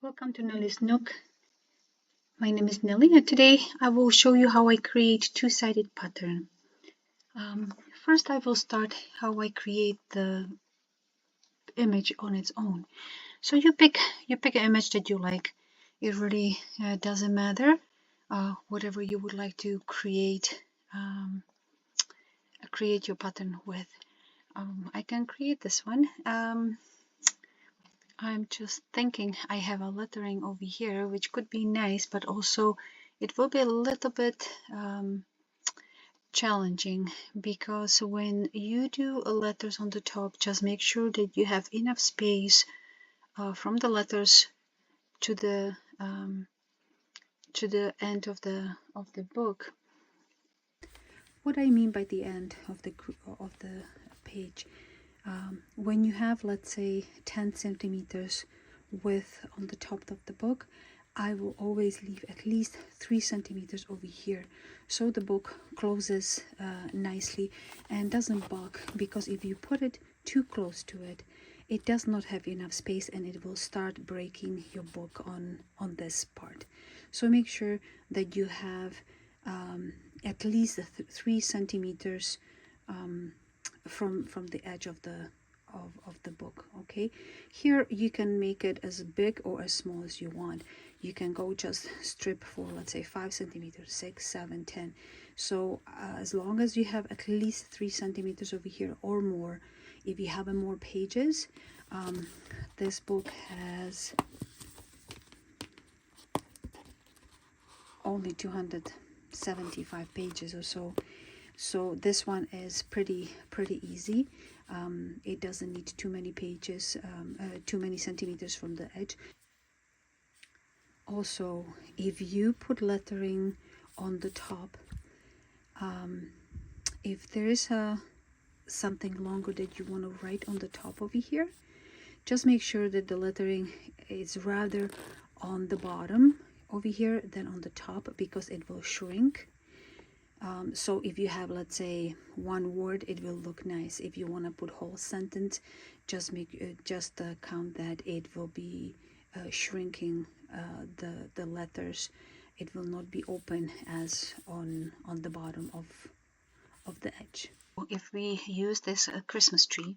Welcome to Neli's Nook. My name is Neli and today I will show you how I create two-sided pattern. First I will start how I create the image on its own. So you pick an image that you like. It really doesn't matter whatever you would like to create your pattern with. I can create this one. I'm just thinking I have a lettering over here which could be nice, but also it will be a little bit challenging, because when you do letters on the top, just make sure that you have enough space from the letters to the end of the book. What I mean by the end of the page, when you have, let's say, 10 centimeters width on the top of the book, I will always leave at least 3 centimeters over here, so the book closes nicely and doesn't bug, because if you put it too close to it, it does not have enough space and it will start breaking your book on this part. So make sure that you have at least 3 centimeters from the edge of the book. Okay, here you can make it as big or as small as you want. You can go just strip for, let's say, 5 centimeters, 6, 7, 10. So as long as you have at least 3 centimeters over here or more. If you have more pages, this book has only 275 pages or so. So this one is pretty easy. It doesn't need too many pages, too many centimeters from the edge. Also, if you put lettering on the top, if there is something longer that you want to write on the top over here, just make sure that the lettering is rather on the bottom over here than on the top, because it will shrink. So if you have, let's say, one word, it will look nice. If you want to put whole sentence, just count that it will be shrinking the letters. It will not be open as on the bottom of the edge. If we use this Christmas tree,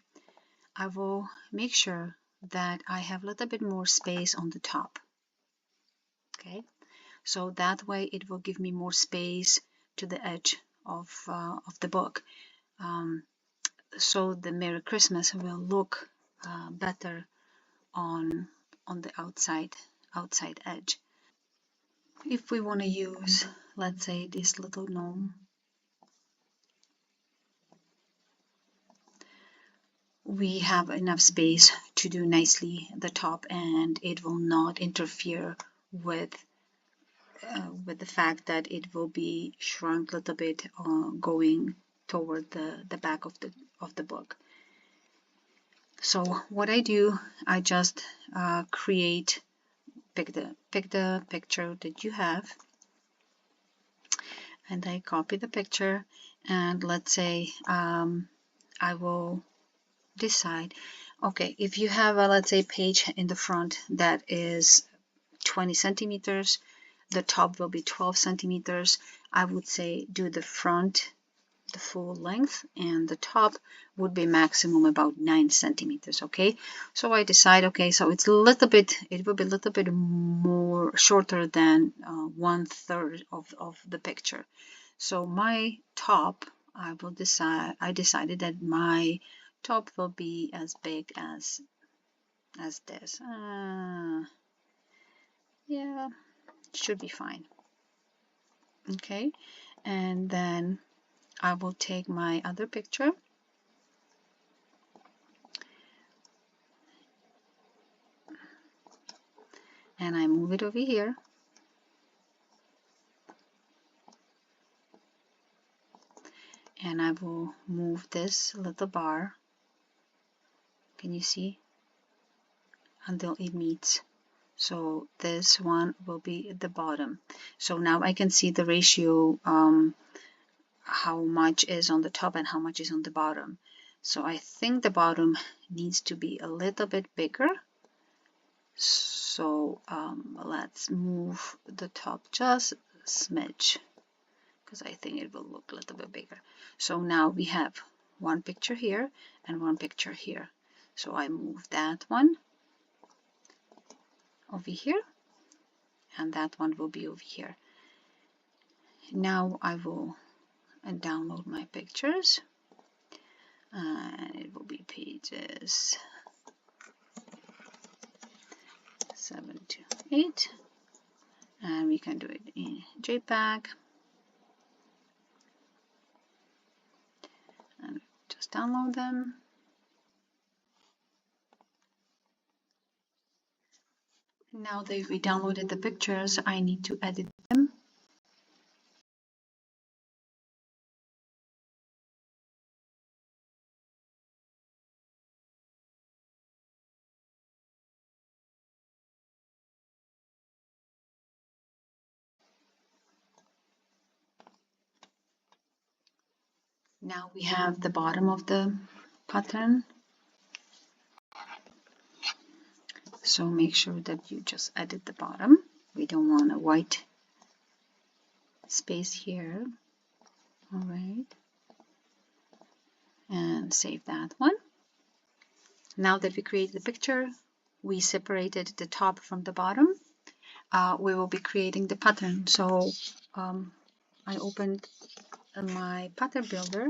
I will make sure that I have a little bit more space on the top. Okay, so that way it will give me more space to the edge of the book, so the Merry Christmas will look better on the outside edge. If we want to use, let's say, this little gnome, we have enough space to do nicely the top, and it will not interfere with the fact that it will be shrunk a little bit going toward the back of the book. So what I do, I just pick the picture that you have, and I copy the picture, and let's say I will decide, okay, if you have a, let's say, page in the front that is 20 centimeters, the top will be 12 centimeters. I would say do the front the full length, and the top would be maximum about 9 centimeters. Okay, so I decide, okay, so it will be a little bit more shorter than 1/3 of the picture. So my top, I decided that my top will be as big as this. Yeah, should be fine. Okay, and then I will take my other picture and I move it over here, and I will move this little bar, can you see, until it meets. So this one will be at the bottom. So now I can see the ratio, how much is on the top and how much is on the bottom. So I think the bottom needs to be a little bit bigger. So let's move the top just a smidge because I think it will look a little bit bigger. So now we have one picture here and one picture here. So I move that one over here and that one will be over here. Now I will download my pictures and it will be pages 7 to 8 and we can do it in JPEG and just download them. Now that we downloaded the pictures, I need to edit them. Now we have the bottom of the pattern. So make sure that you just edit the bottom. We don't want a white space here. All right. And save that one. Now that we created the picture, we separated the top from the bottom. We will be creating the pattern. So I opened my pattern builder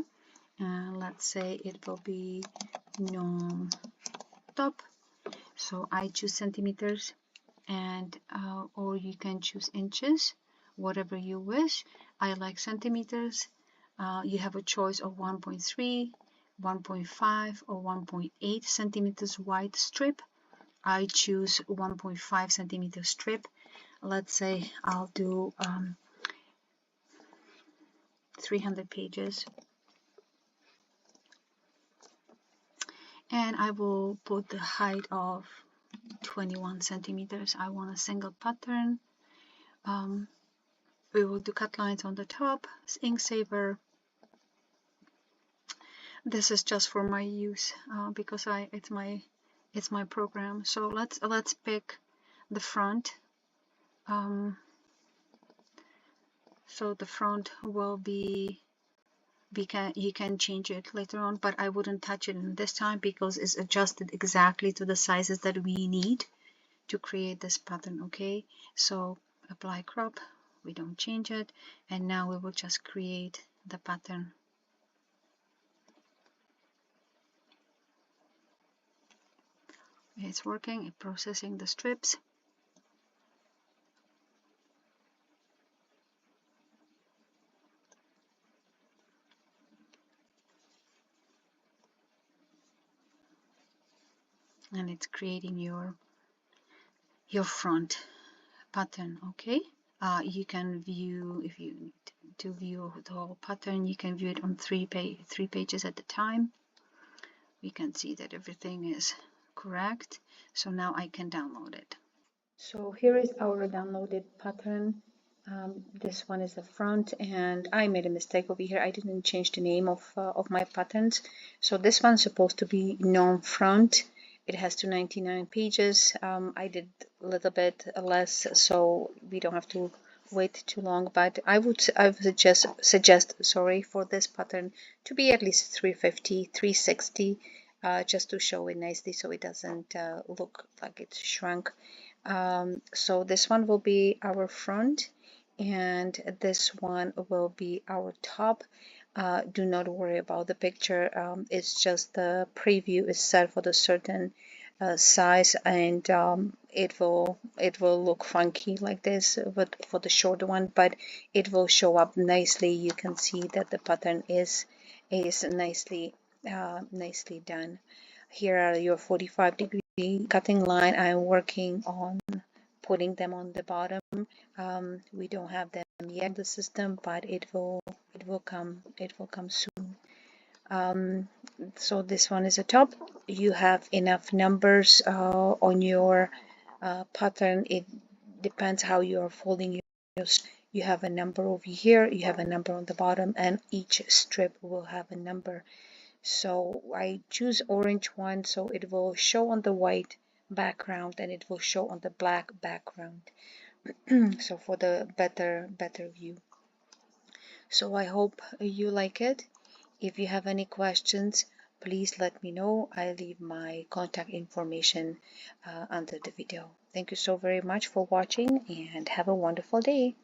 and let's say it will be norm top. So I choose centimeters and or you can choose inches, whatever you wish. I like centimeters. You have a choice of 1.3, 1.5 or 1.8 centimeters wide strip. I choose 1.5 centimeter strip. Let's say I'll do 300 pages and I will put the height of 21 centimeters. I want a single pattern. We will do cut lines on the top, ink saver. This is just for my use because it's my program. So let's pick the front. So the front will be you can change it later on, but I wouldn't touch it in this time because it's adjusted exactly to the sizes that we need to create this pattern. Okay, so apply crop, we don't change it, and now we will just create the pattern. It's working, it's processing the strips. And it's creating your front pattern. Okay, you can view, if you need to view the whole pattern, you can view it on three pages at a time. We can see that everything is correct. So now I can download it. So here is our downloaded pattern. This one is the front, and I made a mistake over here. I didn't change the name of my patterns. So this one's supposed to be non-front. It has 299 pages. I did a little bit less, so we don't have to wait too long. But I would suggest for this pattern to be at least 350, 360, just to show it nicely, so it doesn't look like it's shrunk. So this one will be our front and this one will be our top. Do not worry about the picture. It's just the preview is set for the certain size, and it will look funky like this but for the short one, but it will show up nicely. You can see that the pattern is nicely done. Here are your 45-degree cutting line. I'm working on putting them on the bottom. We don't have them yet in the system, but it will come soon. So this one is a top. You have enough numbers on your pattern. It depends how you are folding your. You have a number over here, you have a number on the bottom, and each strip will have a number. So I choose orange one, so it will show on the white background, and it will show on the black background. So for the better view. So I hope you like it. If you have any questions, please let me know. I leave my contact information under the video. Thank you so very much for watching, and have a wonderful day.